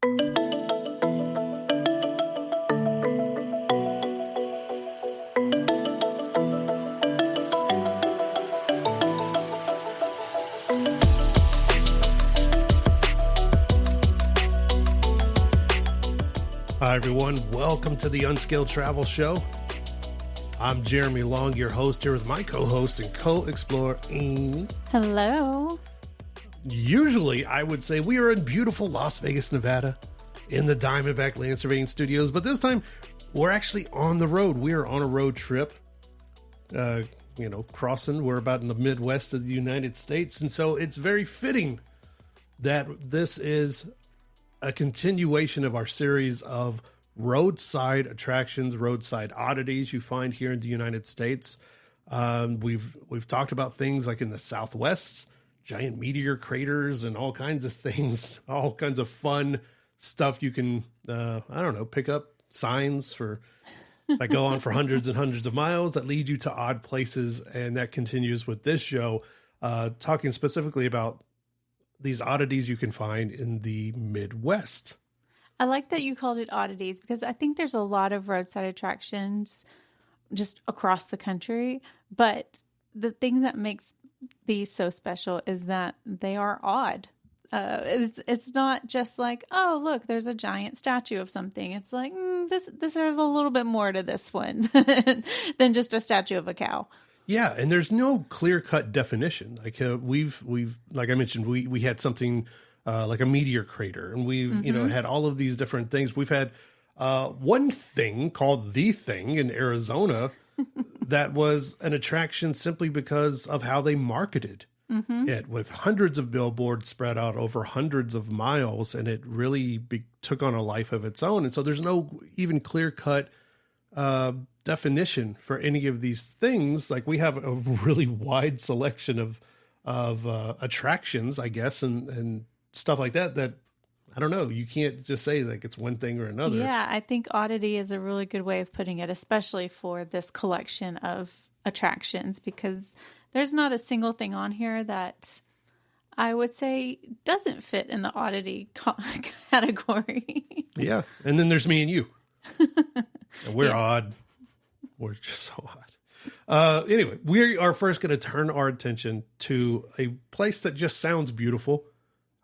Hi, everyone. Welcome to the Unscaled Travel Show. I'm Jeremy Long, your host, here with my co-host and co-explorer, Amy. Hello. Usually, I would say we are in beautiful Las Vegas, Nevada, in the Diamondback Land Surveying Studios, but this time, we're actually on the road. We are on a road trip, crossing. We're about in the Midwest of the United States, and so it's very fitting that this is a continuation of our series of roadside attractions, roadside oddities you find here in the United States. We've talked about things like in the Southwest, giant meteor craters and all kinds of things, all kinds of fun stuff you can, pick up signs that go on for hundreds and hundreds of miles that lead you to odd places. And that continues with this show, talking specifically about these oddities you can find in the Midwest. I like that you called it oddities because I think there's a lot of roadside attractions just across the country. But the thing that makes these so special is that they are odd. It's not just like, oh, look, there's a giant statue of something. It's like, this there's a little bit more to this one than just a statue of a cow. Yeah, and there's no clear-cut definition. Like we've like I mentioned, we had something like a meteor crater, and we've had all of these different things. We've had one thing called The Thing in Arizona that was an attraction simply because of how they marketed it, with hundreds of billboards spread out over hundreds of miles, and it really took on a life of its own. And so there's no even clear-cut definition for any of these things. Like we have a really wide selection of attractions, I guess, and stuff like that I don't know. You can't just say like it's one thing or another. Yeah, I think oddity is a really good way of putting it, especially for this collection of attractions, because there's not a single thing on here that I would say doesn't fit in the oddity category. Yeah, and then there's me and you. And we're odd. We're just so odd. Anyway, we are first going to turn our attention to a place that just sounds beautiful.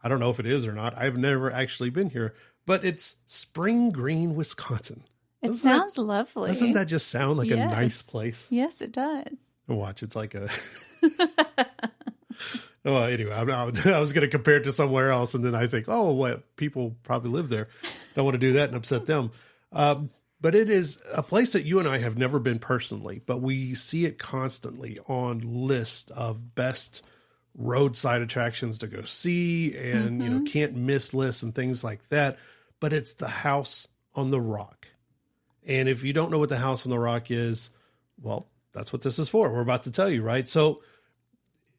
I don't know if it is or not. I've never actually been here, but it's Spring Green, Wisconsin. It sounds lovely. Doesn't that just sound like a nice place? Yes, it does. Watch, it's like a... Well, anyway, I was going to compare it to somewhere else, and then I think, oh, what, people probably live there. Don't want to do that and upset them. But it is a place that you and I have never been personally, but we see it constantly on lists of best roadside attractions to go see and, can't miss lists and things like that. But it's the House on the Rock. And if you don't know what the House on the Rock is, well, that's what this is for. We're about to tell you, right? So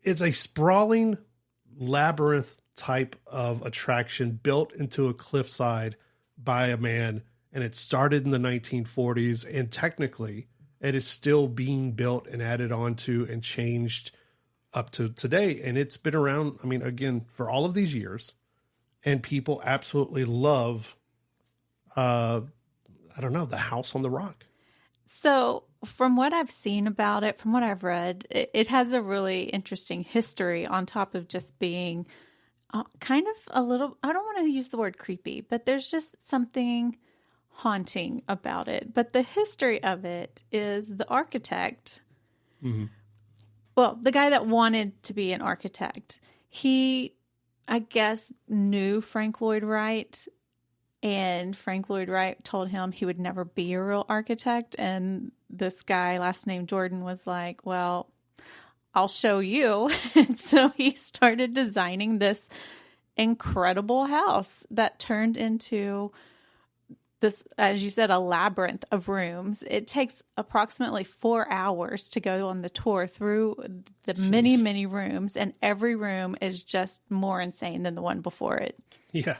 it's a sprawling labyrinth type of attraction built into a cliffside by a man. And it started in the 1940s, and technically it is still being built and added onto and changed up to today. And it's been around, again, for all of these years, and people absolutely love, the House on the Rock. So from what I've seen about it, from what I've read, it has a really interesting history on top of just being kind of a little, I don't want to use the word creepy, but there's just something haunting about it. But the history of it is the architect, the guy that wanted to be an architect, he, I guess, knew Frank Lloyd Wright, and Frank Lloyd Wright told him he would never be a real architect. And this guy, last name Jordan, was like, well, I'll show you. And so he started designing this incredible house that turned into this, as you said, a labyrinth of rooms. It takes approximately 4 hours to go on the tour through the many, many rooms, and every room is just more insane than the one before it. Yeah.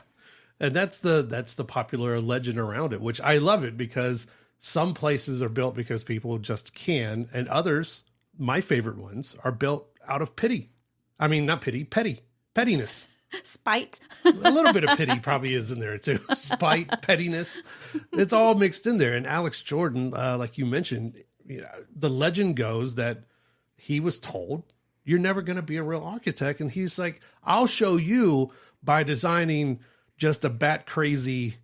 And that's the popular legend around it, which I love it, because some places are built because people just can, and others, my favorite ones, are built out of pity. I mean, not pity, pettiness. Spite. A little bit of pity probably is in there too. Spite, pettiness. It's all mixed in there. And Alex Jordan, like you mentioned, the legend goes that he was told, you're never going to be a real architect. And he's like, I'll show you by designing just a bat crazy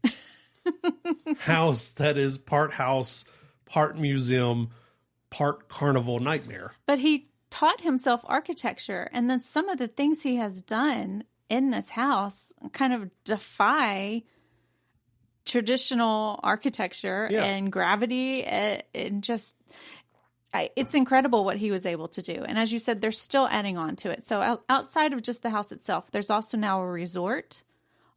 house that is part house, part museum, part carnival nightmare. But he taught himself architecture. And then some of the things he has done in this house kind of defy traditional architecture and gravity, and just it's incredible what he was able to do. And as you said, they're still adding on to it. So outside of just the house itself, there's also now a resort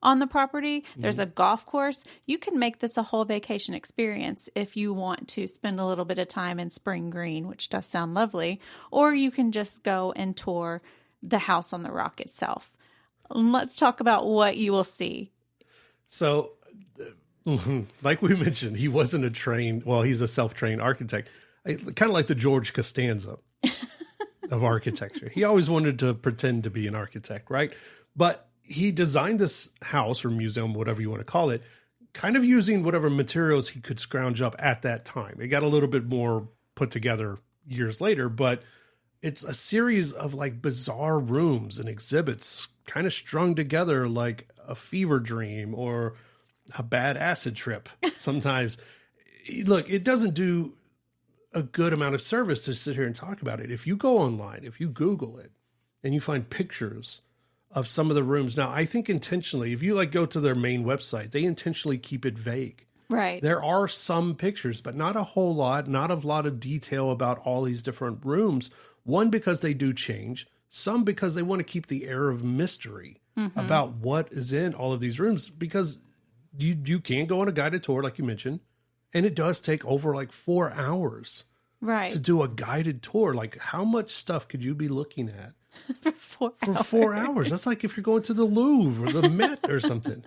on the property. There's a golf course. You can make this a whole vacation experience if you want to spend a little bit of time in Spring Green, which does sound lovely, or you can just go and tour the house on the rock itself. Let's talk about what you will see. So, like we mentioned, he wasn't he's a self-trained architect, kind of like the George Costanza of architecture. He always wanted to pretend to be an architect, right? But he designed this house or museum, whatever you want to call it, kind of using whatever materials he could scrounge up at that time. It got a little bit more put together years later, but it's a series of like bizarre rooms and exhibits kind of strung together like a fever dream or a bad acid trip. Sometimes, look, it doesn't do a good amount of service to sit here and talk about it. If you go online, if you Google it and you find pictures of some of the rooms. Now, I think intentionally, if you like go to their main website, they intentionally keep it vague. Right. There are some pictures, but not a whole lot, not a lot of detail about all these different rooms. One, because they do change. Some because they want to keep the air of mystery about what is in all of these rooms, because you can go on a guided tour, like you mentioned, and it does take over like 4 hours to do a guided tour. Like, how much stuff could you be looking at for 4 hours? That's like if you're going to the Louvre or the Met or something.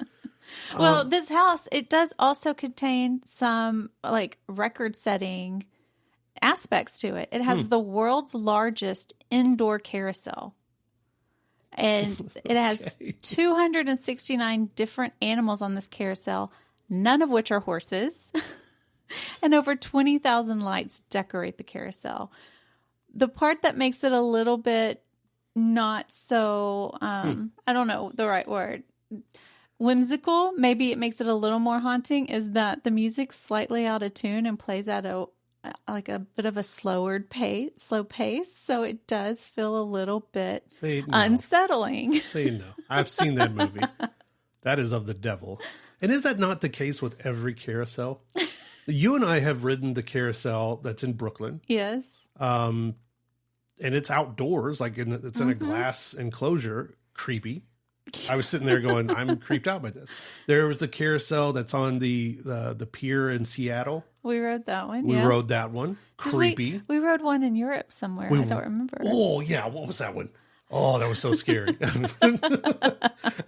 Well, this house, it does also contain some like record-setting aspects to it. It has the world's largest indoor carousel. And it has 269 different animals on this carousel, none of which are horses. And over 20,000 lights decorate the carousel. The part that makes it a little bit not so, I don't know the right word, whimsical, maybe it makes it a little more haunting, is that the music's slightly out of tune and plays at a bit of a slow pace. So it does feel a little bit unsettling. Say no. I've seen that movie. That is of the devil. And is that not the case with every carousel? You and I have ridden the carousel that's in Brooklyn. Yes. And it's outdoors, like it's in a glass enclosure. Creepy. I was sitting there going, I'm creeped out by this. There was the carousel that's on the pier in Seattle. We rode that one. We rode that one. Creepy. We rode one in Europe somewhere. I don't remember. Oh, yeah. What was that one? Oh, that was so scary.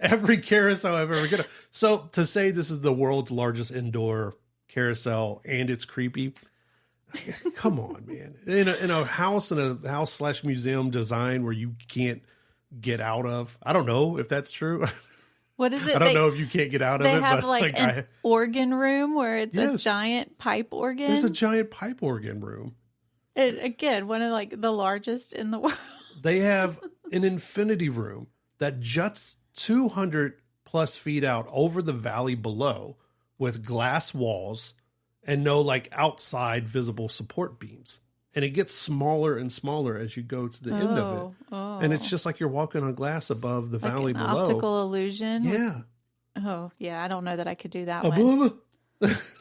Every carousel I've ever got. So to say this is the world's largest indoor carousel and it's creepy, come on, man. In a house / museum design where you can't get out of. I don't know if that's true. What is it? I don't know if you can't get out of it. They have an organ room where it's a giant pipe organ. There's a giant pipe organ room. Again, one of like the largest in the world. They have an infinity room that juts 200 plus feet out over the valley below with glass walls and no like outside visible support beams. And it gets smaller and smaller as you go to the end of it. Oh. And it's just like you're walking on glass above the valley below. Optical illusion. Yeah. Oh, yeah. I don't know that I could do that one.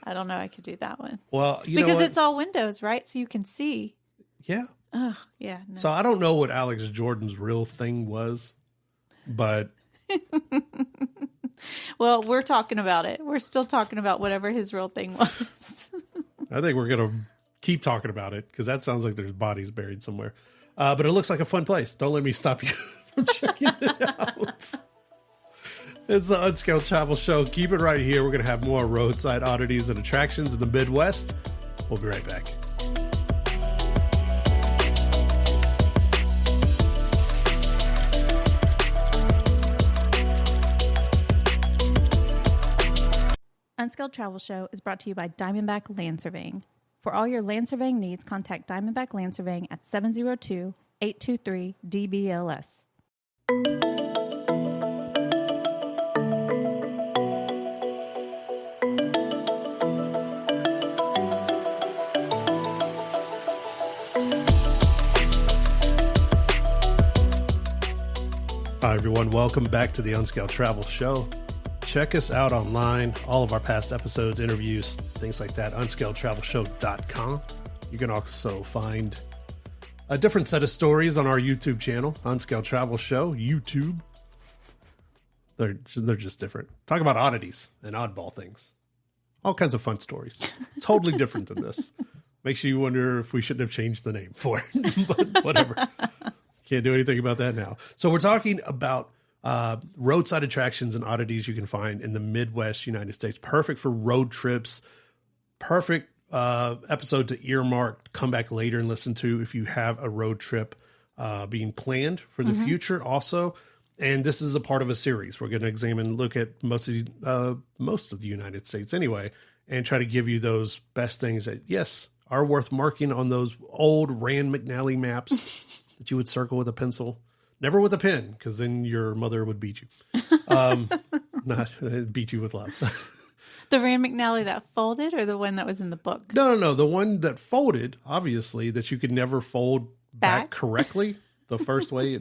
I don't know I could do that one. Well, because it's all windows, right? So you can see. Yeah. Oh, yeah. No. So I don't know what Alex Jordan's real thing was, but. Well, we're talking about it. We're still talking about whatever his real thing was. I think we're going to keep talking about it because that sounds like there's bodies buried somewhere. But it looks like a fun place. Don't let me stop you from checking it out. It's the Unscaled Travel Show. Keep it right here. We're going to have more roadside oddities and attractions in the Midwest. We'll be right back. Unscaled Travel Show is brought to you by Diamondback Land Surveying. For all your land surveying needs, contact Diamondback Land Surveying at 702-823-DBLS. Hi, everyone. Welcome back to the Unscaled Travel Show. Check us out online. All of our past episodes, interviews, things like that, unscaledtravelshow.com. You can also find a different set of stories on our YouTube channel, Unscaled Travel Show, YouTube. They're just different. Talk about oddities and oddball things. All kinds of fun stories. Totally different than this. Makes you wonder if we shouldn't have changed the name for it. But whatever. Can't do anything about that now. So we're talking about roadside attractions and oddities you can find in the Midwest United States. Perfect for road trips. Perfect episode to earmark, come back later and listen to if you have a road trip being planned for the future also. And this is a part of a series. We're going to examine, look at most of the United States anyway, and try to give you those best things that, yes, are worth marking on those old Rand McNally maps that you would circle with a pencil. Never with a pen, because then your mother would beat you. Not beat you with love. The Rand McNally that folded or the one that was in the book? No. The one that folded, obviously, that you could never fold back correctly the first way.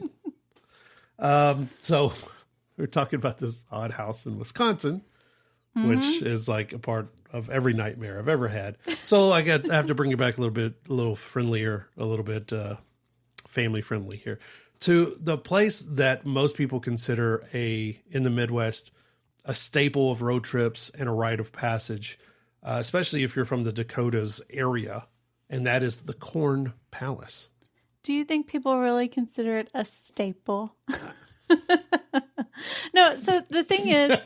So we're talking about this odd house in Wisconsin, which is like a part of every nightmare I've ever had. So I have to bring it back a little friendlier, a little bit family friendly here. To the place that most people consider in the Midwest, a staple of road trips and a rite of passage, especially if you're from the Dakotas area, and that is the Corn Palace. Do you think people really consider it a staple? No, so the thing is,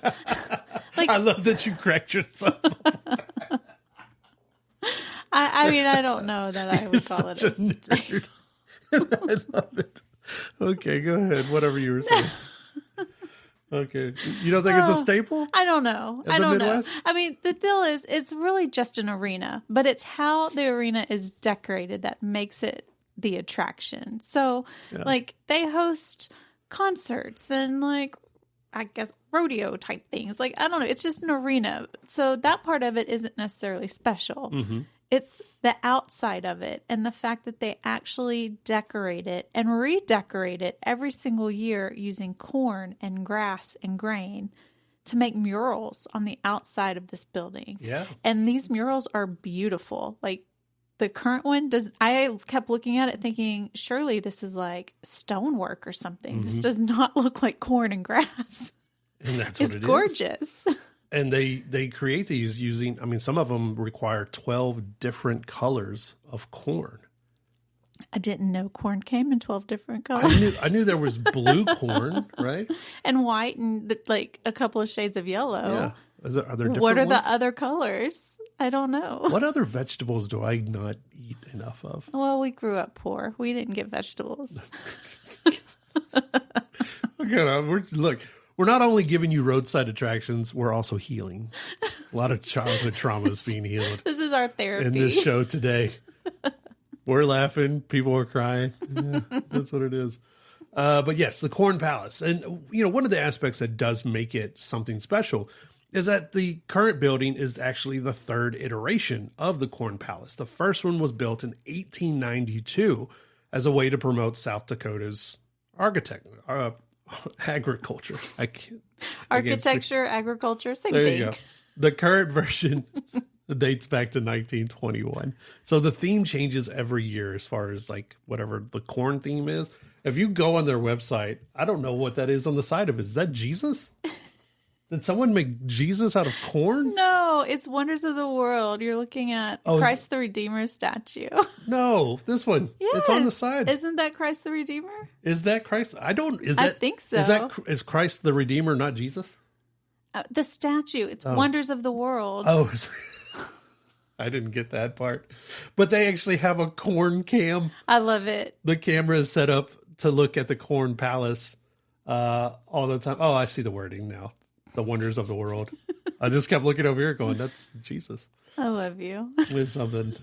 like, I love that you cracked yourself. I mean, I don't know that I would call it a staple. I love it. Okay, go ahead. Whatever you were saying. Okay. You don't think it's a staple? I don't know. I don't know. I mean, the deal is, it's really just an arena, but it's how the arena is decorated that makes it the attraction. So, like, they host concerts and, like, I guess rodeo type things. Like, I don't know. It's just an arena. So that part of it isn't necessarily special. Mm-hmm. It's the outside of it and the fact that they actually decorate it and redecorate it every single year using corn and grass and grain to make murals on the outside of this building. Yeah. And these murals are beautiful. Like, the current one I kept looking at it thinking, surely this is like stonework or something. Mm-hmm. This does not look like corn and grass. And that's what it is. It's gorgeous. And they create these using, I mean, some of them require 12 different colors of corn. I didn't know corn came in 12 different colors. I knew there was blue corn, right? And white and like a couple of shades of yellow. Yeah. Are there different What are ones? the other colors? I don't know. What other vegetables do I not eat enough of? Well, we grew up poor. We didn't get vegetables. Look, we're not only giving you roadside attractions, we're also healing. A lot of childhood trauma is being healed. This is our therapy. In this show today. We're laughing. People are crying. Yeah, that's what it is. But yes, the Corn Palace. And, you know, one of the aspects that does make it something special is that the current building is actually the third iteration of the Corn Palace. The first one was built in 1892 as a way to promote South Dakota's agriculture. Architecture, agriculture, same there thing. You go. The current version dates back to 1921. So the theme changes every year as far as like whatever the corn theme is. If you go on their website, I don't know what that is on the side of it. Is that Jesus? Did someone make Jesus out of corn? No, it's Wonders of the World. You're looking at Christ the Redeemer statue. No, this one. Yes. It's on the side. Isn't that Christ the Redeemer? Is that Christ? I think so. Is Christ the Redeemer, not Jesus? The statue. It's Wonders of the World. Oh, I didn't get that part. But they actually have a corn cam. I love it. The camera is set up to look at the Corn Palace all the time. Oh, I see the wording now. The Wonders of the World. I just kept looking over here going, that's Jesus. I love you. There's something.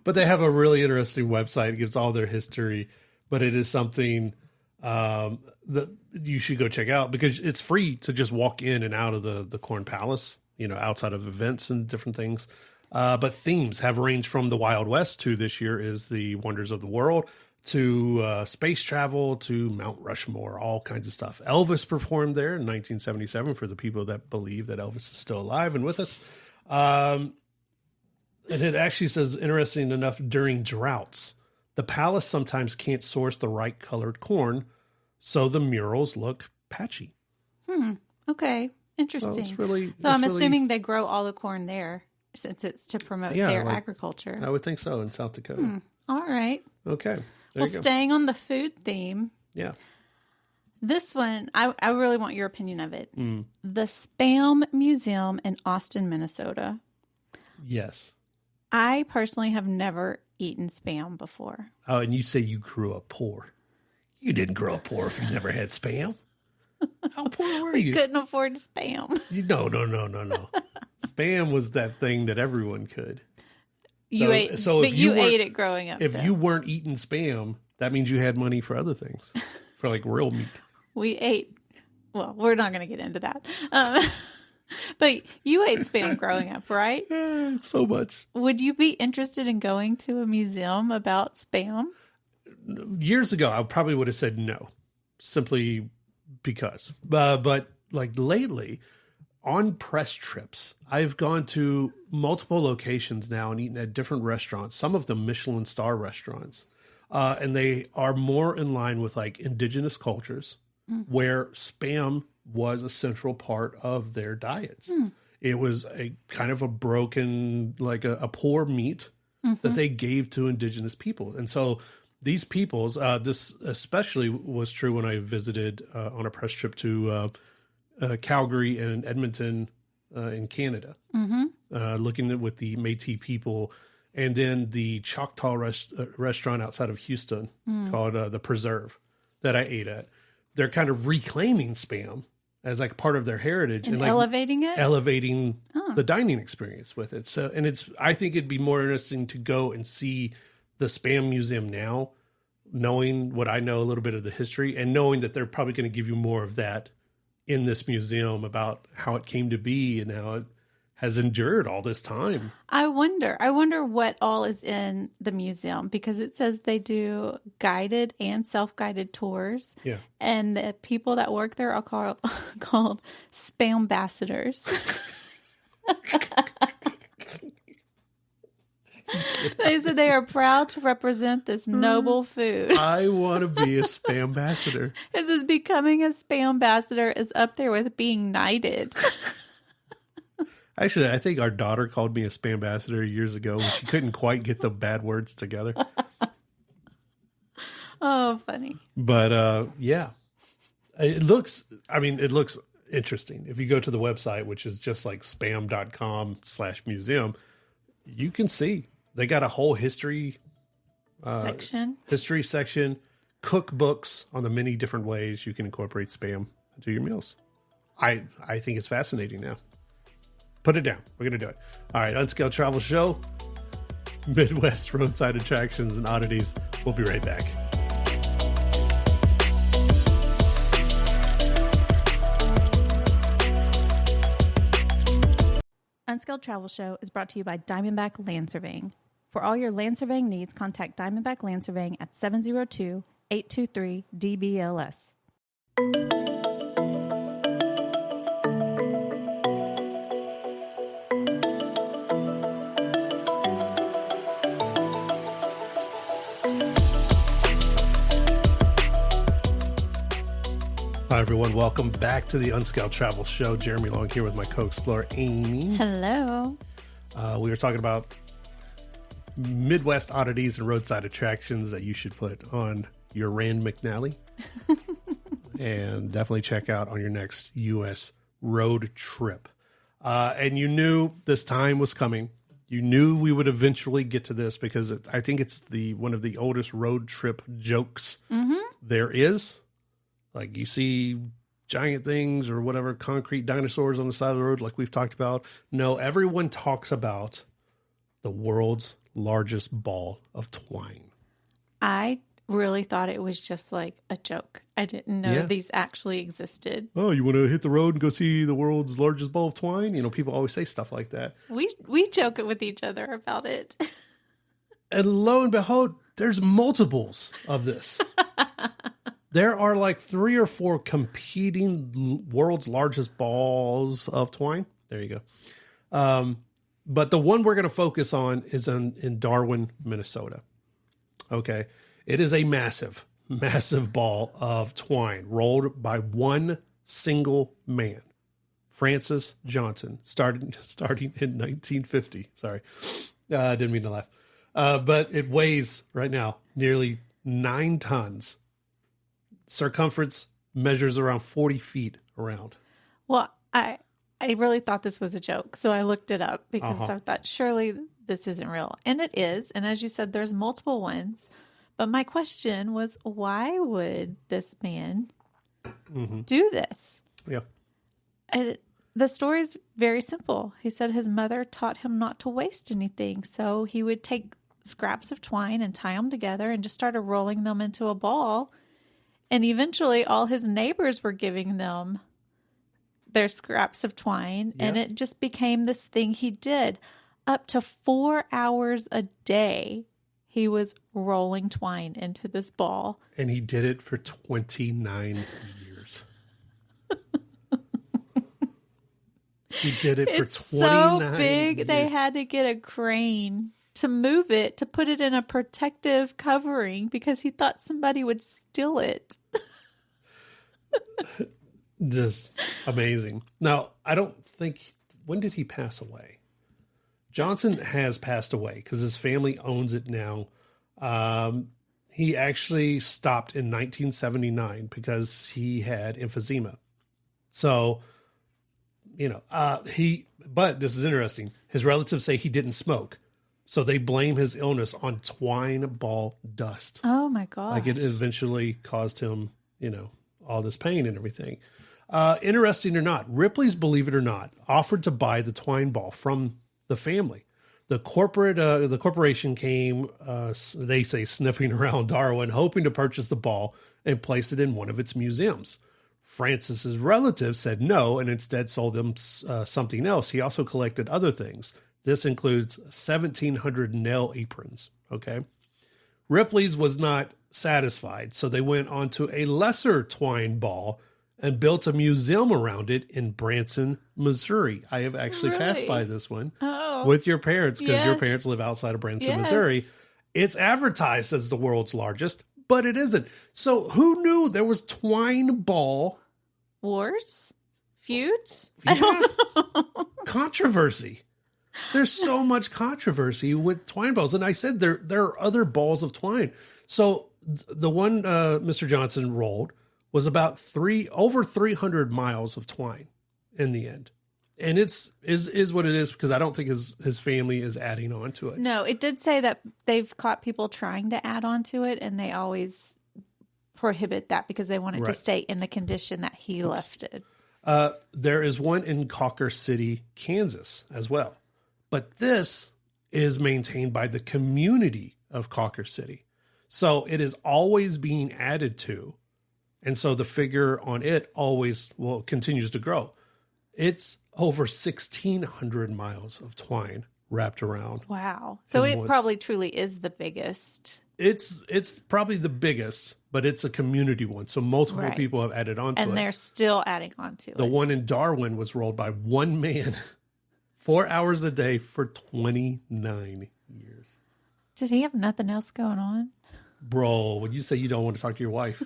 But they have a really interesting website. It gives all their history, but it is something that you should go check out because it's free to just walk in and out of the Corn Palace, outside of events and different things. But themes have ranged from the Wild West to this year is the Wonders of the World to space travel to Mount Rushmore, all kinds of stuff. Elvis performed there in 1977 for the people that believe that Elvis is still alive and with us. And it actually says, interesting enough, during droughts, the palace sometimes can't source the right colored corn, so the murals look patchy. Okay. Interesting. So it's really. So I'm assuming they grow all the corn there since it's to promote their agriculture. I would think so in South Dakota. All right. Okay. Well, staying on the food theme. Yeah. This one, I really want your opinion of it. The Spam Museum in Austin, Minnesota. Yes. I personally have never eaten Spam before. Oh, and you say you grew up poor. You didn't grow up poor if you never had Spam. How poor were you? Couldn't afford Spam. No. Spam was that thing that everyone could. You ate it growing up. If you weren't eating Spam, that means you had money for other things, for like real meat. We ate. Well, we're not going to get into that. But you ate Spam growing up, right? So much. Would you be interested in going to a museum about Spam? Years ago, I probably would have said no, simply because. But like lately, on press trips, I've gone to multiple locations now and eaten at different restaurants, some of them Michelin star restaurants. And they are more in line with like indigenous cultures where Spam was a central part of their diets. It was a kind of a broken, like a poor meat that they gave to indigenous people. And so these peoples, this especially was true when I visited on a press trip to Calgary and Edmonton in Canada, looking at with the Métis people, and then the Choctaw restaurant outside of Houston called The Preserve that I ate at. They're kind of reclaiming Spam as like part of their heritage and like elevating the dining experience with it. So, and I think it'd be more interesting to go and see the Spam Museum now, knowing what I know a little bit of the history and knowing that they're probably going to give you more of that in this museum about how it came to be and how it has endured all this time. I wonder what all is in the museum because it says they do guided and self-guided tours. Yeah. And the people that work there are called Spambassadors. They said they are proud to represent this noble food. I want to be a Spambassador. It says becoming a Spambassador is up there with being knighted. Actually, I think our daughter called me a Spambassador years ago when she couldn't quite get the bad words together. Oh, funny. But yeah, it looks interesting. If you go to the website, which is just like spam.com/museum, you can see they got a whole history section, cookbooks on the many different ways you can incorporate Spam into your meals. I think it's fascinating now. Put it down. We're going to do it. All right. Unscaled Travel Show, Midwest roadside attractions and oddities. We'll be right back. Unscaled Travel Show is brought to you by Diamondback Land Surveying. For all your land surveying needs, contact Diamondback Land Surveying at 702-823-DBLS. Hi, everyone. Welcome back to the Unscaled Travel Show. Jeremy Long here with my co-explorer, Amy. Hello. We were talking about Midwest oddities and roadside attractions that you should put on your Rand McNally. And definitely check out on your next U.S. road trip. And you knew this time was coming. You knew we would eventually get to this because I think it's one of the oldest road trip jokes there is. Like you see giant things or whatever, concrete dinosaurs on the side of the road like we've talked about. No, everyone talks about the world's largest ball of twine. I really thought it was just like a joke. I didn't know these actually existed. Oh, you want to hit the road and go see the world's largest ball of twine? You know, people always say stuff like that. We joke with each other about it. And lo and behold, there's multiples of this. There are like 3 or 4 competing world's largest balls of twine. There you go. But the one we're going to focus on is in Darwin, Minnesota. Okay. It is a massive, massive ball of twine rolled by one single man, Francis Johnson, starting in 1950. Sorry. I didn't mean to laugh. But it weighs right now nearly 9 tons. Circumference measures around 40 feet around. Well, I really thought this was a joke. So I looked it up because I thought surely this isn't real. And it is. And as you said, there's multiple ones. But my question was, why would this man do this? Yeah. And the story is very simple. He said his mother taught him not to waste anything. So he would take scraps of twine and tie them together and just started rolling them into a ball. And eventually all his neighbors were giving them their scraps of twine. Yep. And it just became this thing he did. Up to 4 hours a day, he was rolling twine into this ball. And he did it for 29 years. He did it for 29 so big, years. They had to get a crane to move it, to put it in a protective covering because he thought somebody would steal it. Just amazing. Now, I don't think, when did he pass away? Johnson has passed away because his family owns it now. He actually stopped in 1979 because he had emphysema. So, you know, but this is interesting. His relatives say he didn't smoke. So they blame his illness on twine ball dust. Oh my God. Like it eventually caused him, you know, all this pain and everything. Interesting or not, Ripley's, believe it or not, offered to buy the twine ball from the family. The corporation came, they say, sniffing around Darwin, hoping to purchase the ball and place it in one of its museums. Francis's relatives said no and instead sold them something else. He also collected other things. This includes 1,700 nail aprons. Okay. Ripley's was not satisfied, so they went on to a lesser twine ball and built a museum around it in Branson, Missouri. I have actually passed by this one with your parents because your parents live outside of Branson, Missouri. It's advertised as the world's largest, but it isn't. So who knew there was twine ball wars? Feuds? Yeah. I don't know. Controversy. There's so much controversy with twine balls. And I said there are other balls of twine. So the one Mr. Johnson rolled was about over 300 miles of twine in the end. And is what it is because I don't think his family is adding on to it. No, it did say that they've caught people trying to add on to it, and they always prohibit that because they want it to stay in the condition that he left it. There is one in Cawker City, Kansas as well. But this is maintained by the community of Cawker City. So it is always being added to. And so the figure on it always continues to grow. It's over 1,600 miles of twine wrapped around. Wow. So it probably truly is the biggest. It's probably the biggest, but it's a community one. So multiple people have added on to it. And they're still adding on to it. The one in Darwin was rolled by one man 4 hours a day for 29 years. Did he have nothing else going on? Bro, when you say you don't want to talk to your wife.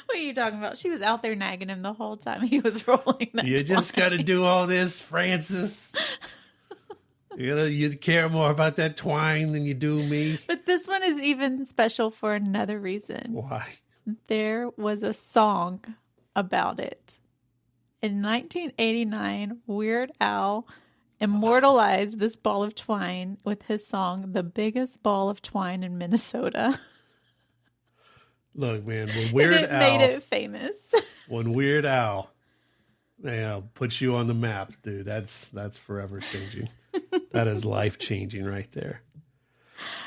What are you talking about? She was out there nagging him the whole time he was rolling that You just got to do all this, Francis. You care more about that twine than you do me. But this one is even special for another reason. Why? There was a song about it. In 1989, Weird Al immortalized this ball of twine with his song, The Biggest Ball of Twine in Minnesota. Look, man, when And Weird it Al, made it famous. when Weird Al, puts you on the map, dude, that's forever changing. That is life changing right there.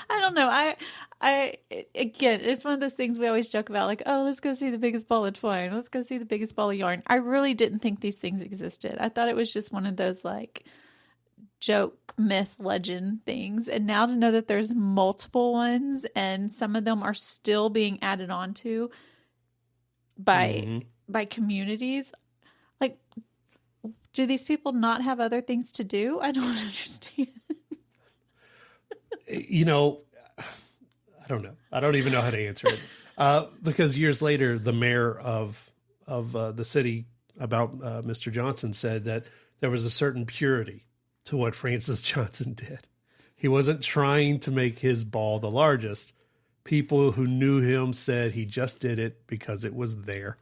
I don't know. Again, it's one of those things we always joke about, like, oh, let's go see the biggest ball of twine. Let's go see the biggest ball of yarn. I really didn't think these things existed. I thought it was just one of those, like, joke, myth, legend things. And now to know that there's multiple ones and some of them are still being added on to by communities. Like, do these people not have other things to do? I don't understand. I don't know. I don't even know how to answer it. Because years later, the mayor of the city about Mr. Johnson said that there was a certain purity to what Francis Johnson did. He wasn't trying to make his ball the largest. People who knew him said he just did it because it was there.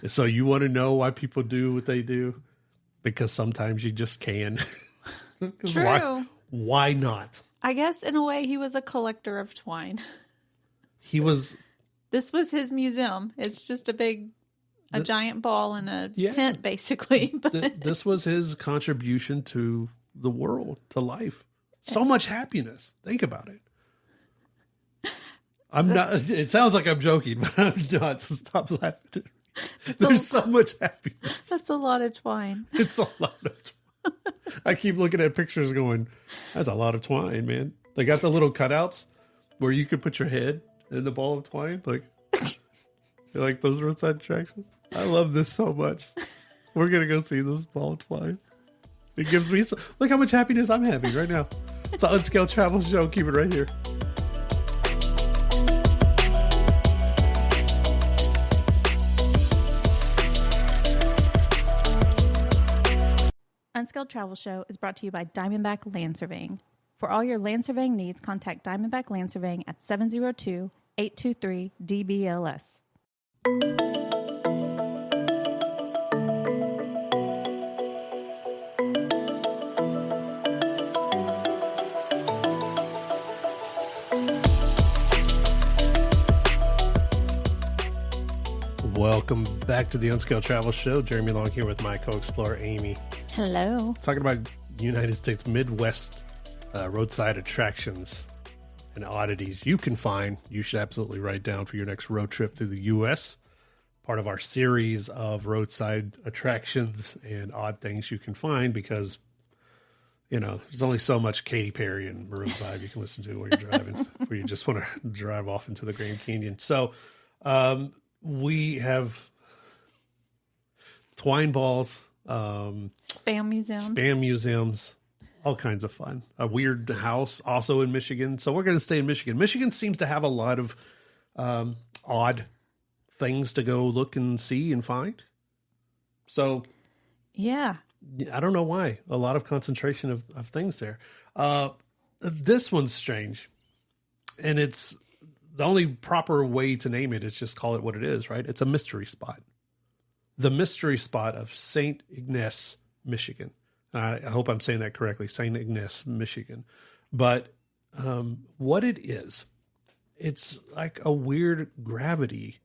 So you want to know why people do what they do? Because sometimes you just can. True. Why not? I guess in a way he was a collector of twine. This was his museum. It's just a giant ball in a tent, basically. But this was his contribution to the world, to life. So much happiness. Think about it. I'm not. It sounds like I'm joking, but I'm not. So stop laughing. There's so much happiness. That's a lot of twine. It's a lot of twine. I keep looking at pictures going, that's a lot of twine, man. They got the little cutouts where you could put your head in the ball of twine. Like those roadside attractions. I love this so much. We're going to go see this ball of twine. It gives me, look how much happiness I'm having right now. It's an Unscaled Travel Show. Keep it right here. Unscaled Travel Show is brought to you by Diamondback Land Surveying. For all your land surveying needs, contact Diamondback Land Surveying at 702-823-DBLS. Welcome back to the Unscaled Travel Show. Jeremy Long here with my co-explorer, Amy. Hello. Talking about United States Midwest roadside attractions and oddities you can find. You should absolutely write down for your next road trip through the U.S. Part of our series of roadside attractions and odd things you can find because, there's only so much Katy Perry and Maroon 5 you can listen to when you're driving, where you just want to drive off into the Grand Canyon. So we have twine balls, spam museums, all kinds of fun. A weird house also in Michigan. So we're going to stay in Michigan. Michigan seems to have a lot of odd things to go look and see and find. So yeah, I don't know why. A lot of concentration of things there. This one's strange. And it's the only proper way to name it is just call it what it is, right? It's a mystery spot. The mystery spot of St. Ignace, Michigan. I hope I'm saying that correctly. St. Ignace, Michigan. But what it is, it's like a weird gravity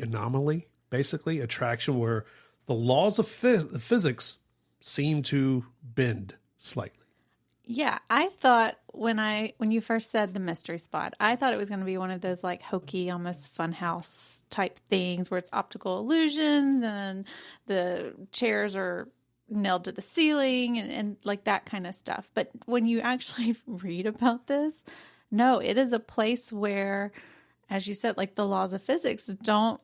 anomaly, basically, attraction where the laws of physics seem to bend slightly. Yeah, I thought when you first said the mystery spot, I thought it was going to be one of those like hokey, almost funhouse type things where it's optical illusions and the chairs are nailed to the ceiling and like that kind of stuff. But when you actually read about this, no, it is a place where, as you said, like the laws of physics don't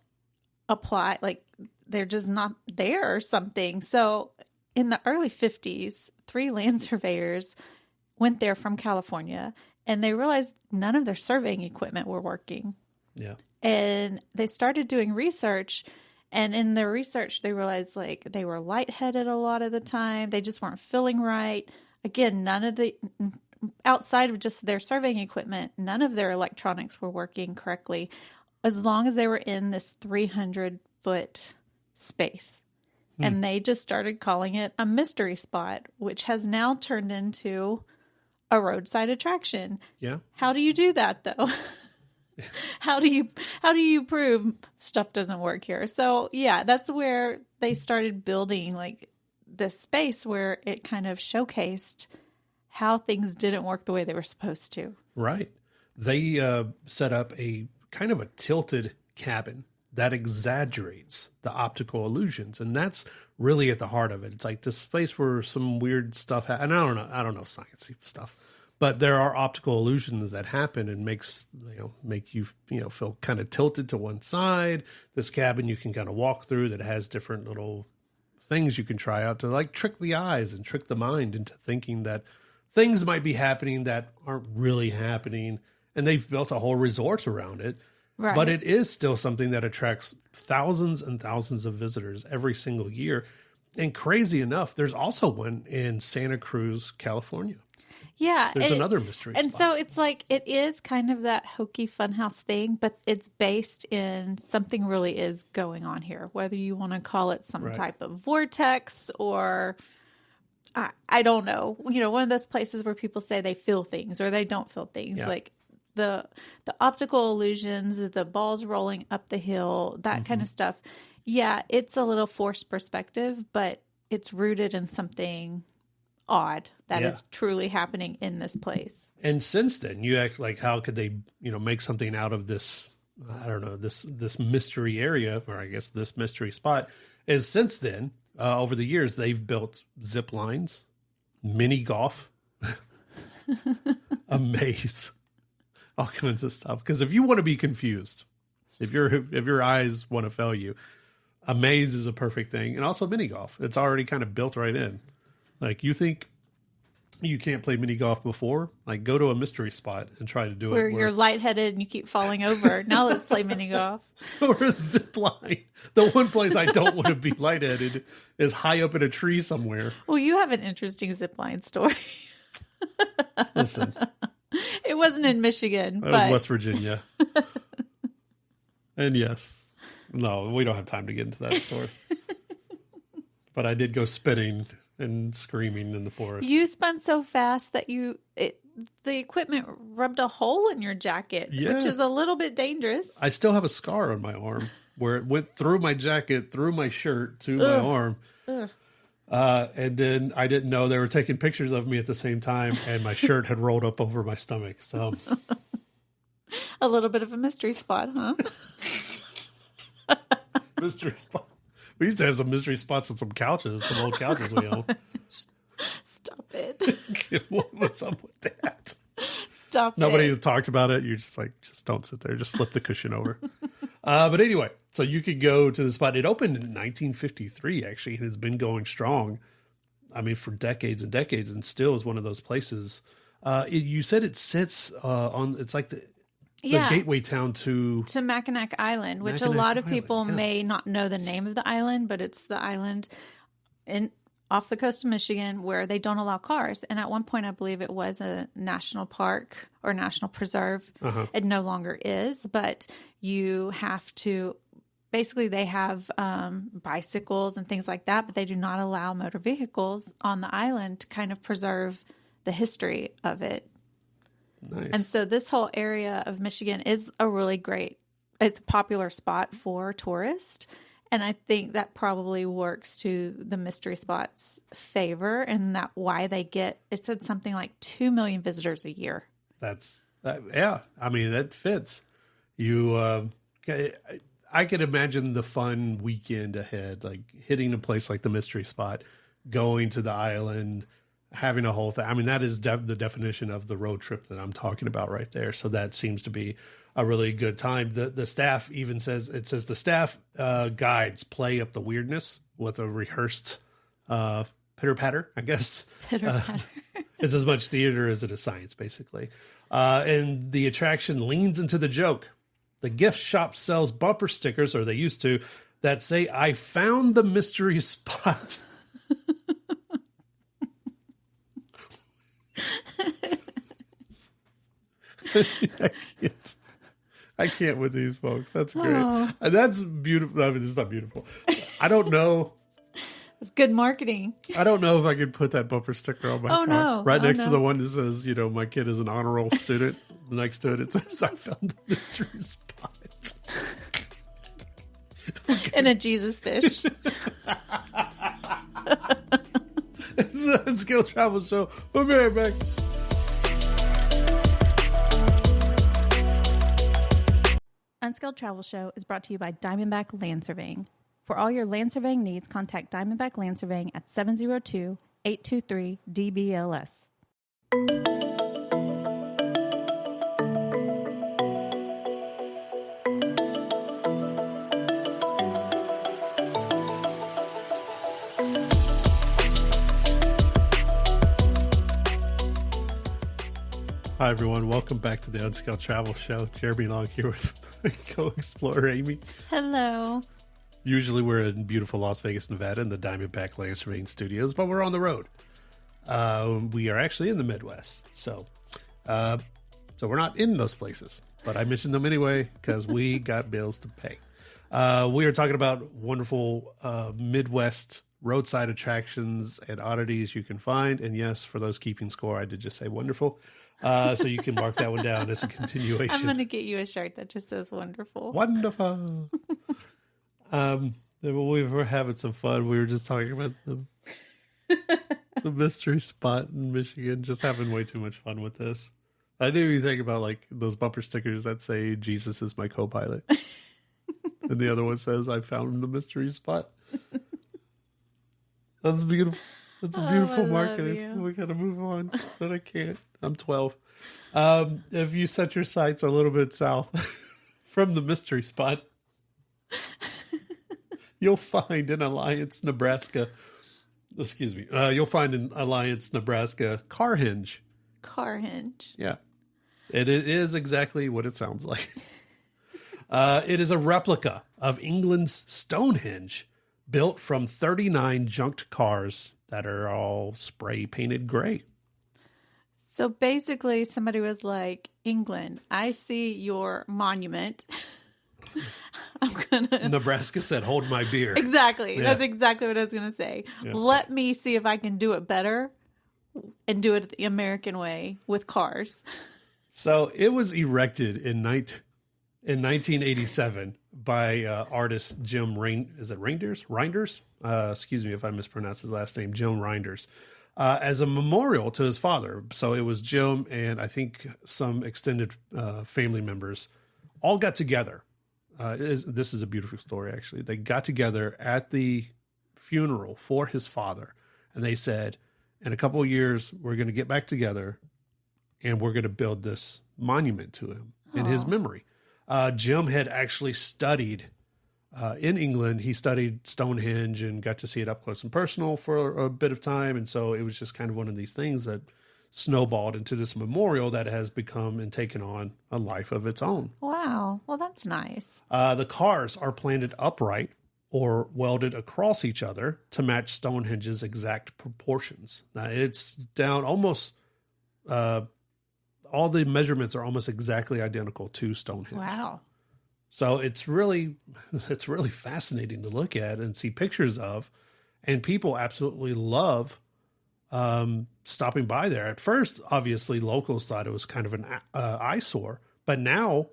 apply. Like they're just not there or something. So in the early 50s, 3 land surveyors went there from California and they realized none of their surveying equipment were working. Yeah. And they started doing research, and in their research, they realized like they were lightheaded a lot of the time. They just weren't feeling right. Again, outside of just their surveying equipment, none of their electronics were working correctly as long as they were in this 300-foot space. And they just started calling it a mystery spot, which has now turned into a roadside attraction. Yeah. How do you do that though? How do you prove stuff doesn't work here? So yeah, that's where they started building like this space where it kind of showcased how things didn't work the way they were supposed to. Right. They set up a kind of a tilted cabin that exaggerates the optical illusions. And that's really at the heart of it. It's like this space where some weird stuff, and I don't know sciencey stuff, but there are optical illusions that happen and make you feel kind of tilted to one side. This cabin you can kind of walk through that has different little things you can try out to like trick the eyes and trick the mind into thinking that things might be happening that aren't really happening. And they've built a whole resort around it. Right. But it is still something that attracts thousands and thousands of visitors every single year. And crazy enough, there's also one in Santa Cruz, California. Yeah. There's another mystery spot. And so it's like, it is kind of that hokey funhouse thing, but it's based in something really is going on here. Whether you want to call it some type of vortex or I don't know. One of those places where people say they feel things or they don't feel things. Yeah. Like the optical illusions, the balls rolling up the hill, that kind of stuff. Yeah, it's a little forced perspective, but it's rooted in something odd that is truly happening in this place. And since then, you act like, how could they, make something out of this? I don't know, this mystery area, or I guess this mystery spot. Is since then, over the years, they've built zip lines, mini golf, a maze, all kinds of stuff. Because if you want to be confused, if your eyes want to fail you, a maze is a perfect thing. And also mini golf. It's already kind of built right in. Like, you think you can't play mini golf before? Like, go to a mystery spot and try to do it. Where you're lightheaded and you keep falling over. Now let's play mini golf. Or a zip line. The one place I don't want to be lightheaded is high up in a tree somewhere. Well, you have an interesting zip line story. Listen. It wasn't in Michigan. That was West Virginia. And yes. No, we don't have time to get into that story. But I did go spitting and screaming in the forest. You spun so fast that the equipment rubbed a hole in your jacket, which is a little bit dangerous. I still have a scar on my arm where it went through my jacket, through my shirt to my arm. And then I didn't know they were taking pictures of me at the same time, and my shirt had rolled up over my stomach. So a little bit of a mystery spot, huh? Mystery spot. We used to have some mystery spots on some couches, some old couches we own. Stop it. What's up with that? Stop Nobody talked about it. You're just like, just don't sit there. Just flip the cushion over. But anyway, so you could go to the spot. It opened in 1953, actually, and it's been going strong. I mean, for decades and decades, and still is one of those places. You said it sits on, it's like the gateway town to Mackinac Island, which a lot of people may not know the name of the island, but it's the island off the coast of Michigan where they don't allow cars. And at one point, I believe it was a national park or national preserve. It no longer is, but you have to, basically they have bicycles and things like that, but they do not allow motor vehicles on the island to kind of preserve the history of it. Nice. And so this whole area of Michigan is it's a popular spot for tourists. And I think that probably works to the mystery spot's favor, and that why they it said something like 2 million visitors a year. Yeah. I mean, that fits. I could imagine the fun weekend ahead, like hitting a place like the mystery spot, going to the island, having a whole thing. I mean, that is the definition of the road trip that I'm talking about right there. So that seems to be a really good time. The staff even says the staff guides play up the weirdness with a rehearsed pitter patter, I guess. Pitter patter. It's as much theater as it is science, basically. And the attraction leans into the joke. The gift shop sells bumper stickers, or they used to, that say, "I found the mystery spot." I can't with these folks. That's great. And that's beautiful. I mean, it's not beautiful. I don't know. It's good marketing. I don't know if I could put that bumper sticker on my car. No. Right next to the one that says, my kid is an honor roll student. Next to it, it says, I found the mystery spot. And a Jesus fish. It's an Unscaled Travel Show. We'll be right back. Unscaled Travel Show is brought to you by Diamondback Land Surveying. For all your land surveying needs, contact Diamondback Land Surveying at 702-823-DBLS. Hi, everyone. Welcome back to the Unscaled Travel Show. Jeremy Long here with co-explorer Amy. Hello. Usually we're in beautiful Las Vegas, Nevada in the Diamondback Land Surveying Studios, but we're on the road. We are actually in the Midwest. So we're not in those places, but I mentioned them anyway because we got bills to pay. We are talking about wonderful Midwest roadside attractions and oddities you can find. And yes, for those keeping score, I did just say wonderful. So you can mark that one down as a continuation. I'm going to get you a shirt that just says wonderful. Wonderful. We were having some fun. We were just talking about the mystery spot in Michigan, just having way too much fun with this. I didn't even think about like those bumper stickers that say Jesus is my co-pilot. And the other one says, I found the mystery spot. That's beautiful. That's a beautiful marketing. We got to move on, but I can't. I'm 12. If you set your sights a little bit south from the mystery spot, you'll find in Alliance, Nebraska. Excuse me. You'll find in Alliance, Nebraska, car hinge. Car hinge. Yeah. It is exactly what it sounds like. It is a replica of England's Stonehenge, built from 39 junked cars that are all spray painted gray. So basically somebody was like, England, I see your monument. Nebraska said, hold my beer. Exactly. Yeah. That's exactly what I was going to say. Yeah. Let me see if I can do it better and do it the American way with cars. So it was erected in 1987 by artist Jim Reinders? Excuse me if I mispronounce his last name, Jim Reinders, as a memorial to his father. So it was Jim and I think some extended family members all got together. This is a beautiful story, actually. They got together at the funeral for his father, and they said, in a couple of years, we're going to get back together, and we're going to build this monument to him in his memory. Jim had actually studied in England. He studied Stonehenge and got to see it up close and personal for a bit of time, and so it was just kind of one of these things that snowballed into this memorial that has become and taken on a life of its own. Wow. Well, that's nice. The cars are planted upright or welded across each other to match Stonehenge's exact proportions. Now, it's down almost, all the measurements are almost exactly identical to Stonehenge. Wow. So it's really fascinating to look at and see pictures of, and people absolutely love stopping by there. At first, obviously, locals thought it was kind of an eyesore, but now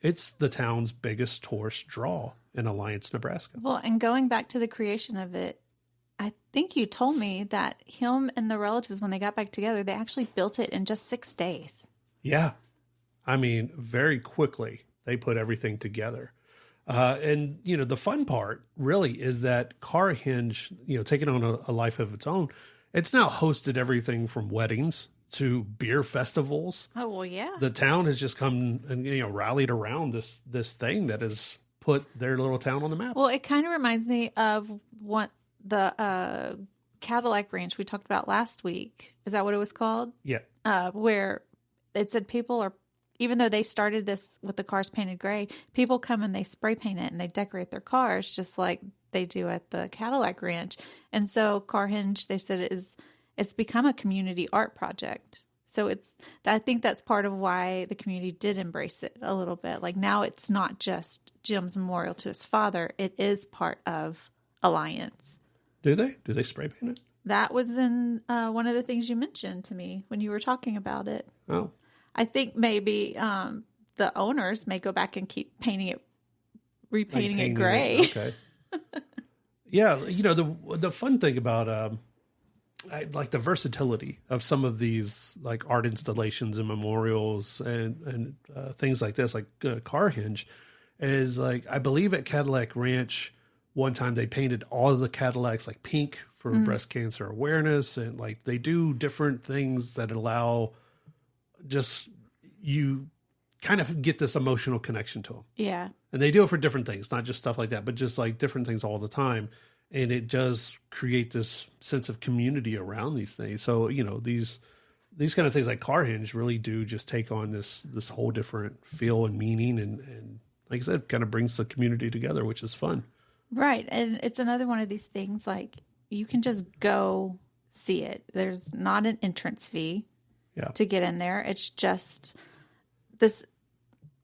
it's the town's biggest tourist draw in Alliance, Nebraska. Well, and going back to the creation of it, I think you told me that him and the relatives, when they got back together, they actually built it in just 6 days. Yeah. I mean, very quickly, they put everything together. And, the fun part really is that Car Hinge, taking on a life of its own, it's now hosted everything from weddings to beer festivals. Oh, well, yeah. The town has just come and, rallied around this thing that has put their little town on the map. Well, it kind of reminds me of what the Cadillac Ranch we talked about last week. Is that what it was called? Yeah. Where it said people are, even though they started this with the cars painted gray, people come and they spray paint it and they decorate their cars just like they do at the Cadillac Ranch. And so Car Hinge, they said, it's become a community art project. So I think that's part of why the community did embrace it a little bit. Like now it's not just Jim's memorial to his father. It is part of Alliance. Do they? Do they spray paint it? That was in one of the things you mentioned to me when you were talking about it. Oh. I think maybe the owners may go back and keep painting it, repainting it gray. Okay. Yeah, the fun thing about like the versatility of some of these like art installations and memorials and things like this, like car hinge, is like I believe at Cadillac Ranch one time they painted all of the Cadillacs like pink for breast cancer awareness, and like they do different things that allow just you kind of get this emotional connection to them. Yeah. And they do it for different things, not just stuff like that, but just like different things all the time. And it does create this sense of community around these things. So, these kind of things like car hinge really do just take on this whole different feel and meaning. And like I said, kind of brings the community together, which is fun. Right. And it's another one of these things like you can just go see it. There's not an entrance fee to get in there. It's just this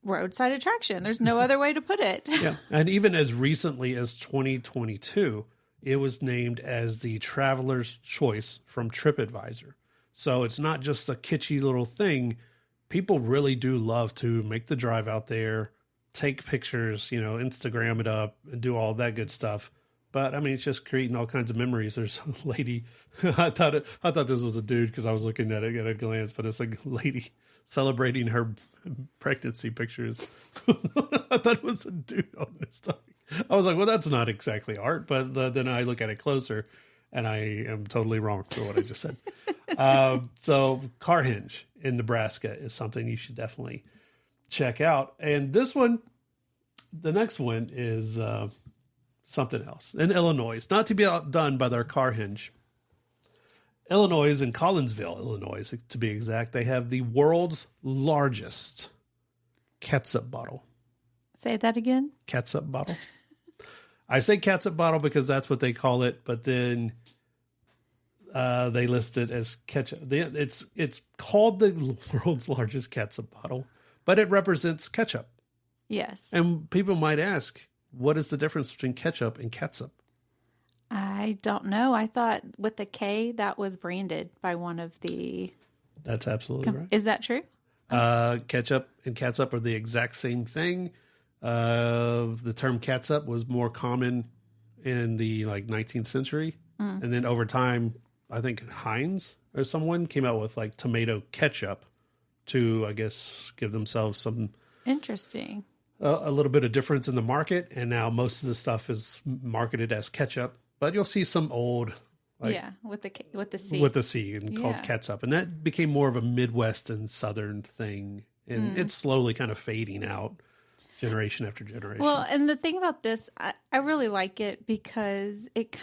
roadside attraction. There's no other way to put it. Yeah. And even as recently as 2022, it was named as the Traveler's Choice from TripAdvisor. So it's not just a kitschy little thing. People really do love to make the drive out there, take pictures, Instagram it up and do all that good stuff. But I mean, it's just creating all kinds of memories. There's a lady, I thought this was a dude because I was looking at it at a glance, but it's a lady celebrating her pregnancy pictures. I thought it was a dude on this stuff. I was like, well, that's not exactly art, but then I look at it closer and I am totally wrong for what I just said. So car hinge in Nebraska is something you should definitely check out. And this one, the next one is something else in Illinois. It's not to be outdone by their car hinge. Illinois, in Collinsville, Illinois, to be exact, they have the world's largest ketchup bottle. Say that again? Ketchup bottle. I say ketchup bottle because that's what they call it, but then they list it as ketchup. It's called the world's largest ketchup bottle, but it represents ketchup. Yes. And people might ask, what is the difference between ketchup and ketchup? I don't know. I thought with the K that was branded by one of the... That's absolutely right. Is that true? Ketchup and catsup are the exact same thing. The term catsup was more common in the 19th century. And then over time, I think Heinz or someone came out with like tomato ketchup to, I guess, give themselves some... Interesting. A little bit of difference in the market. And now most of the stuff is marketed as ketchup. But you'll see some old, with the C, and called catsup, and that became more of a Midwest and Southern thing, and it's slowly kind of fading out, generation after generation. Well, and the thing about this, I really like it because it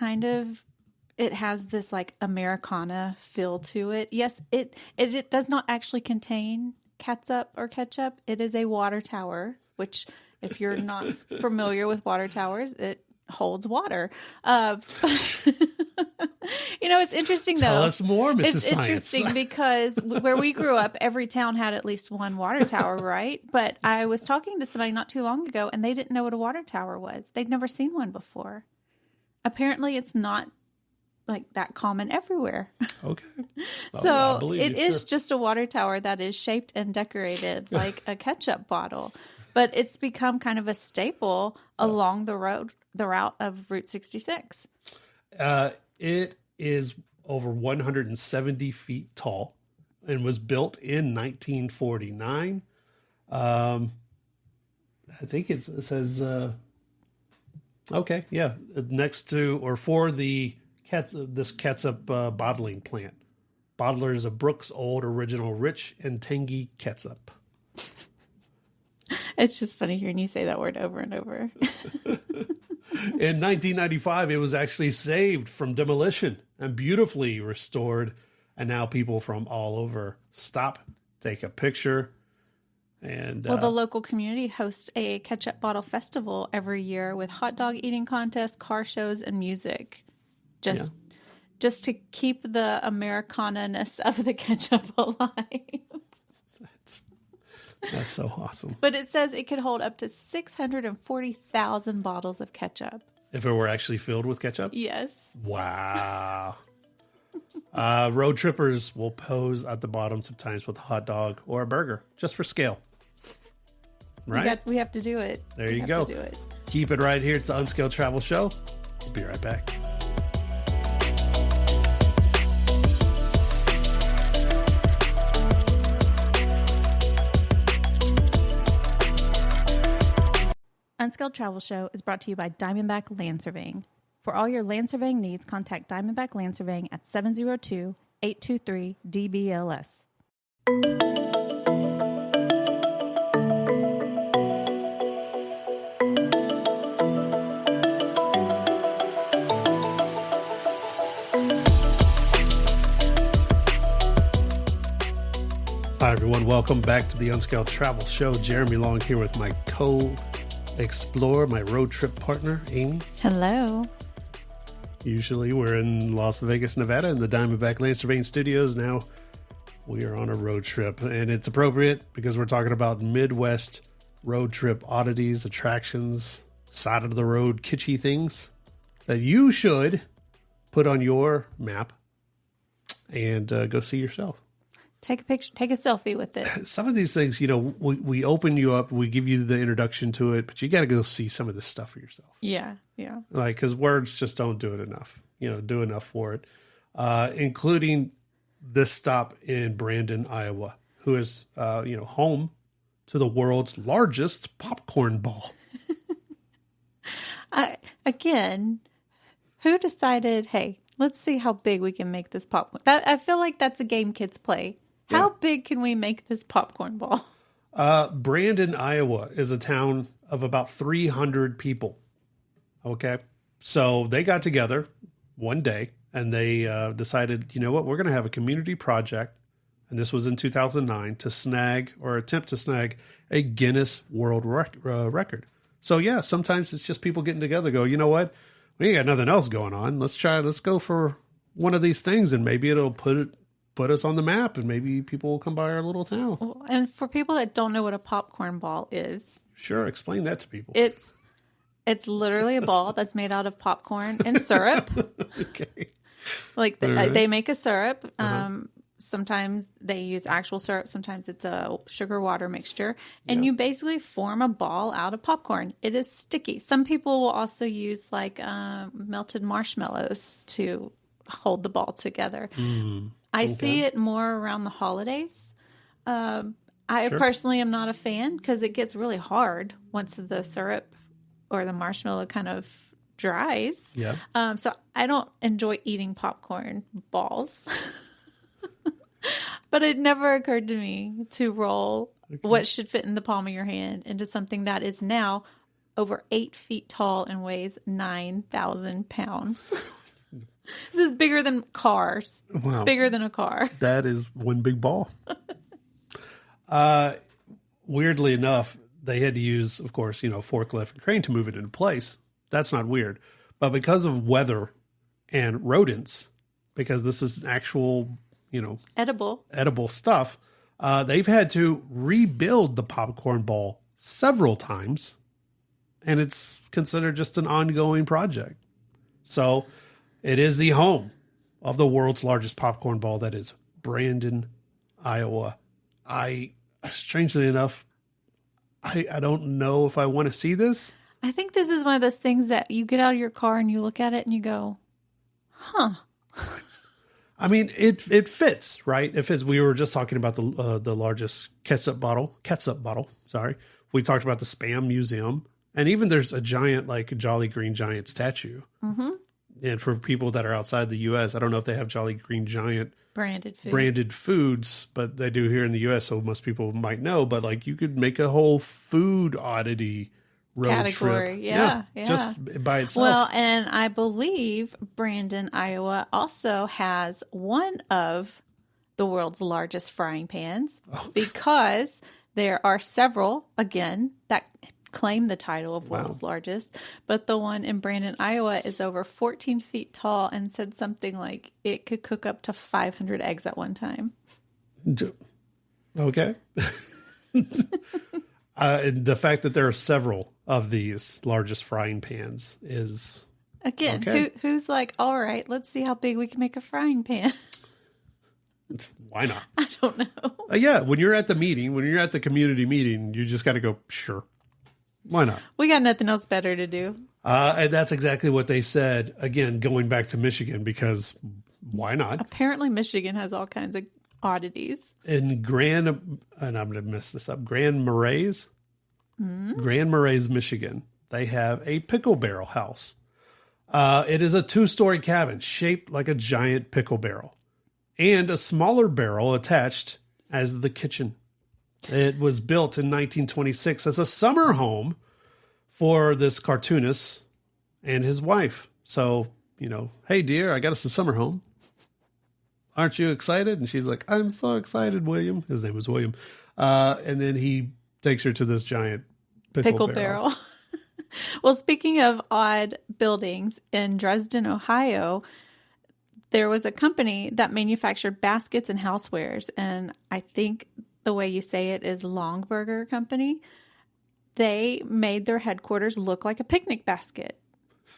has this like Americana feel to it. Yes, it does not actually contain catsup or ketchup. It is a water tower, which if you're not familiar with water towers, it holds water. It's interesting though. Tell us more, Mrs. It's Science. interesting because where we grew up, every town had at least one water tower, right? But I was talking to somebody not too long ago and they didn't know what a water tower was. They'd never seen one before. Apparently it's not like that common everywhere. Okay. So it is just a water tower that is shaped and decorated like a ketchup bottle. But it's become kind of a staple along the route of Route 66. It is over 170 feet tall and was built in 1949. I think it says, next to or for the this ketchup bottling plant. Bottlers of Brooks Old Original Rich and Tangy Ketchup. It's just funny hearing you say that word over and over. In 1995, it was actually saved from demolition and beautifully restored. And now people from all over stop, take a picture. And the local community hosts a ketchup bottle festival every year with hot dog eating contests, car shows, and music. Just to keep the Americana-ness of the ketchup alive. That's so awesome. But it says it could hold up to 640,000 bottles of ketchup. If it were actually filled with ketchup? Yes. Wow. Road trippers will pose at the bottom sometimes with a hot dog or a burger, just for scale. Right? We have to do it. There you go. Do it. Keep it right here. It's the Unscaled Travel Show. We'll be right back. Unscaled Travel Show is brought to you by Diamondback Land Surveying. For all your land surveying needs, contact Diamondback Land Surveying at 702-823-DBLS. Hi, everyone. Welcome back to the Unscaled Travel Show. Jeremy Long here with my co-explorer, my road trip partner, Amy. Hello. Usually we're in Las Vegas, Nevada in the Diamondback Land Surveying Studios. Now we are on a road trip, and it's appropriate because we're talking about Midwest road trip oddities, attractions, side of the road kitschy things that you should put on your map and go see yourself. Take a picture, take a selfie with it. Some of these things, we open you up, we give you the introduction to it, but you got to go see some of this stuff for yourself. Yeah. Like, because words just don't do it enough, do enough for it. Including this stop in Brandon, Iowa, who is, home to the world's largest popcorn ball. Again, who decided, hey, let's see how big we can make this popcorn? I feel like that's a game kids play. How big can we make this popcorn ball? Brandon, Iowa is a town of about 300 people. Okay. So they got together one day and they decided, you know what, we're going to have a community project. And this was in 2009 to attempt to snag a Guinness World Record. So yeah, sometimes it's just people getting together, go, you know what, we ain't got nothing else going on. Let's go for one of these things and maybe it'll put us on the map and maybe people will come by our little town. And for people that don't know what a popcorn ball is. Sure. Explain that to people. It's literally a ball that's made out of popcorn and syrup. Okay. Like they make a syrup. Sometimes they use actual syrup. Sometimes it's a sugar water mixture. And you basically form a ball out of popcorn. It is sticky. Some people will also use melted marshmallows to hold the ball together. I see it more around the holidays. I personally am not a fan because it gets really hard once the syrup or the marshmallow kind of dries. Yeah. So I don't enjoy eating popcorn balls. But it never occurred to me to roll what should fit in the palm of your hand into something that is now over 8 feet tall and weighs 9,000 pounds. This is bigger than cars. Wow. It's bigger than a car. That is one big ball. Weirdly enough, they had to use, of course, forklift and crane to move it into place. That's not weird. But because of weather and rodents, because this is actual, edible stuff, they've had to rebuild the popcorn ball several times. And it's considered just an ongoing project. So it is the home of the world's largest popcorn ball. That is Brandon, Iowa. Strangely enough, I don't know if I want to see this. I think this is one of those things that you get out of your car and you look at it and you go, huh. I mean, it fits, right? It fits. We were just talking about the largest ketchup bottle. Sorry. We talked about the Spam Museum. And even there's a giant, Jolly Green Giant statue. Mm-hmm. And for people that are outside the U.S., I don't know if they have Jolly Green Giant branded foods, but they do here in the U.S., so most people might know. But you could make a whole food oddity road category. Trip. Yeah. Just by itself. Well, and I believe Brandon, Iowa also has one of the world's largest frying pans because there are several, again, that claim the title of world's largest, but the one in Brandon, Iowa is over 14 feet tall and said something like it could cook up to 500 eggs at one time. Okay. The fact that there are several of these largest frying pans is Again, okay. who's like, all right, let's see how big we can make a frying pan. Why not? I don't know. Yeah, when you're at the meeting, when you're at the community meeting, you just got to go, sure. Why not? We got nothing else better to do. And that's exactly what they said. Again, going back to Michigan, because why not? Apparently, Michigan has all kinds of oddities. In Grand, and I'm going to mess this up, Grand Marais, Grand Marais, Michigan, they have a pickle barrel house. It is a 2-story cabin shaped like a giant pickle barrel and a smaller barrel attached as the kitchen. It was built in 1926 as a summer home for this cartoonist and his wife. So, hey, dear, I got us a summer home. Aren't you excited? And she's like, I'm so excited, William. His name was William. And then he takes her to this giant pickle barrel. Well, speaking of odd buildings, in Dresden, Ohio, there was a company that manufactured baskets and housewares. And I think the way you say it is Longburger Company. They made their headquarters look like a picnic basket.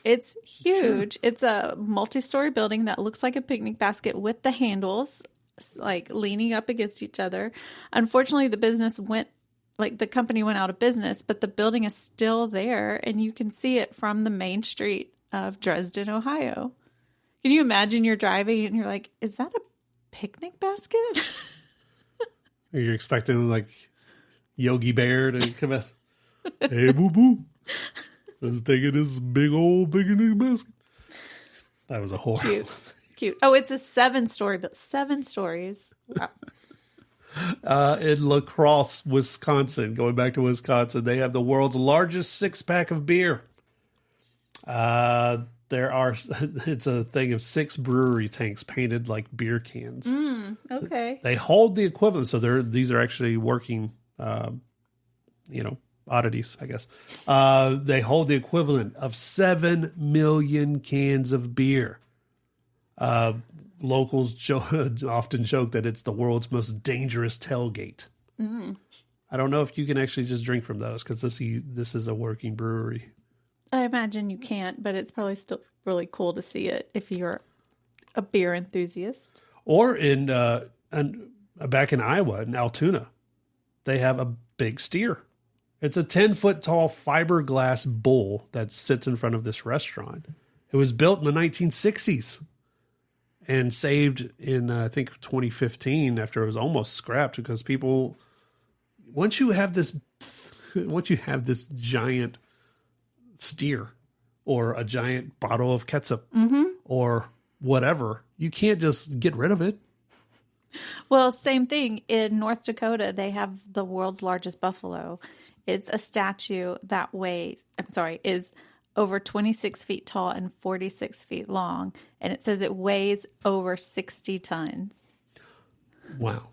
It's huge. Sure. It's a multi-story building that looks like a picnic basket with the handles like leaning up against each other. Unfortunately, the company went out of business, but the building is still there and you can see it from the main street of Dresden, Ohio. Can you imagine you're driving and you're like, is that a picnic basket? You're expecting like Yogi Bear to come out. Hey, boo boo. Let's take it this big old picnic basket. That was a horror. Cute. Oh, it's a 7-story, but 7 stories. Wow. In La Crosse, Wisconsin, going back to Wisconsin, they have the world's largest 6-pack of beer. It's a thing of 6 brewery tanks painted like beer cans. Okay. They hold the equivalent. So these are actually working, oddities, I guess. They hold the equivalent of 7 million cans of beer. Locals often joke that it's the world's most dangerous tailgate. I don't know if you can actually just drink from those because this is a working brewery. I imagine you can't, but it's probably still really cool to see it if you're a beer enthusiast. Or back in Iowa, in Altoona, they have a big steer. It's a 10-foot tall fiberglass bull that sits in front of this restaurant. It was built in the 1960s and saved in, I think, 2015 after it was almost scrapped because people, once you have this giant steer or a giant bottle of ketchup or whatever, you can't just get rid of it. Well, same thing in North Dakota. They have the world's largest buffalo. It's a statue that is over 26 feet tall and 46 feet long. And it says it weighs over 60 tons. Wow.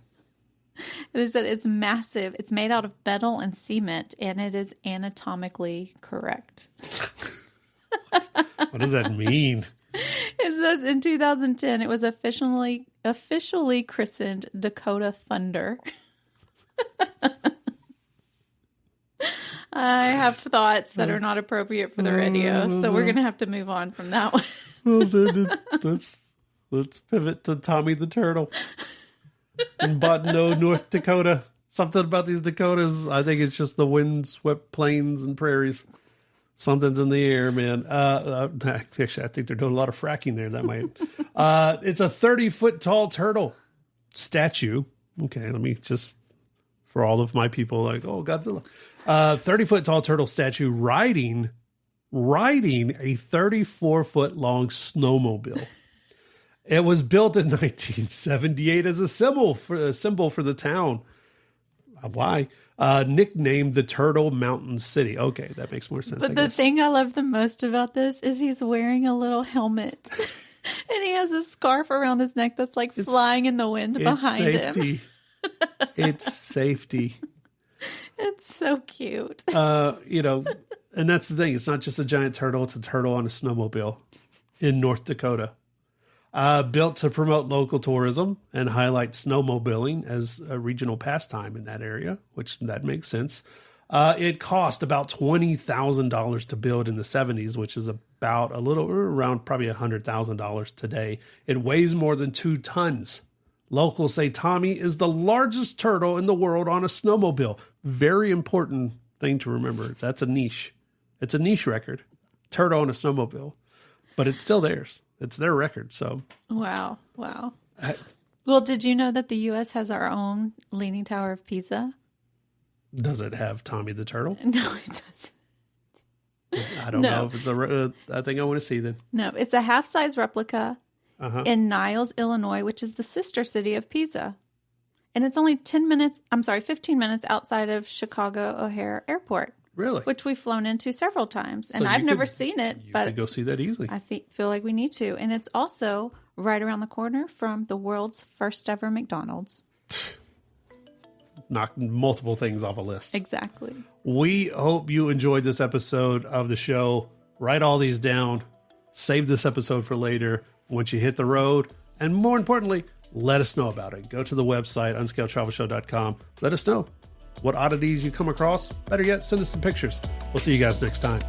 They said it's massive. It's made out of metal and cement, and it is anatomically correct. What does that mean? It says in 2010, it was officially christened Dakota Thunder. I have thoughts that are not appropriate for the radio, so we're going to have to move on from that one. Well, then let's pivot to Tommy the Turtle in Bottineau, North Dakota. Something about these Dakotas, I think it's just the wind-swept plains and prairies. Something's in the air, man. Actually, I think they're doing a lot of fracking there. That might. It's a 30-foot tall turtle statue. Okay, let me just, for all of my people, like, oh, Godzilla. 30-foot tall turtle statue riding a 34-foot long snowmobile. It was built in 1978 as a symbol for the town. Why? Nicknamed the Turtle Mountain City. Okay, that makes more sense. But the thing I love the most about this is he's wearing a little helmet. And he has a scarf around his neck that's like flying in the wind behind him. It's safety. It's so cute. And that's the thing. It's not just a giant turtle. It's a turtle on a snowmobile in North Dakota. Built to promote local tourism and highlight snowmobiling as a regional pastime in that area, which that makes sense. It cost about $20,000 to build in the 70s, which is about around probably $100,000 today. It weighs more than 2 tons. Locals say Tommy is the largest turtle in the world on a snowmobile. Very important thing to remember. That's a niche. It's a niche record. Turtle on a snowmobile. But it's still theirs. It's their record. So Wow. Well, did you know that the U.S. has our own Leaning Tower of Pisa? Does it have Tommy the Turtle? No, it doesn't. I don't know if it's I think I want to see then. No, it's a half-size replica in Niles, Illinois, which is the sister city of Pisa. And it's only 15 minutes outside of Chicago O'Hare Airport. Really? Which we've flown into several times. And I've never seen it, but could go see that easily. I feel like we need to. And it's also right around the corner from the world's first ever McDonald's. Knock multiple things off a list. Exactly. We hope you enjoyed this episode of the show. Write all these down. Save this episode for later once you hit the road. And more importantly, let us know about it. Go to the website, unscaledtravelshow.com. Let us know what oddities you come across. Better yet, send us some pictures. We'll see you guys next time.